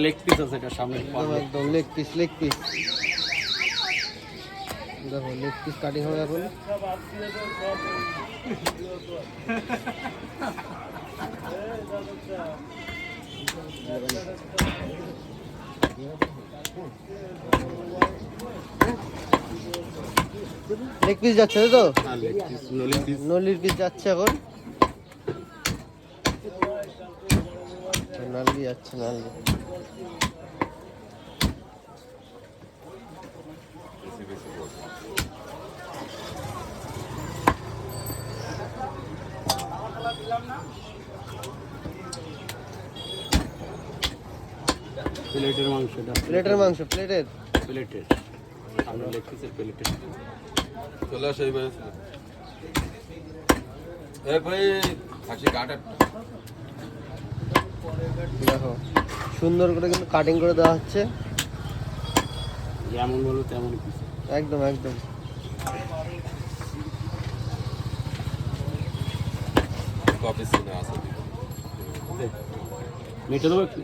Leg piece আছে এটা সামনে একদম লেগ পিস দেখো লেগ পিস কাটিং হবে এখন। লেগ পিস যাচ্ছে তো? নলির পিস যাচ্ছে এখন। নালি যাচ্ছে নালি। প্লেটের মাংস প্লেটের আমরা লেগ পিসের প্লেটের চলে আসে এইবার ভাই খাসি কাট দেখো সুন্দর করে কিন্তু কাটিং করে দেওয়া হচ্ছে। যেমন বলো তেমন পিস একদম কপি সিনে আছে মেটে দেবো একটু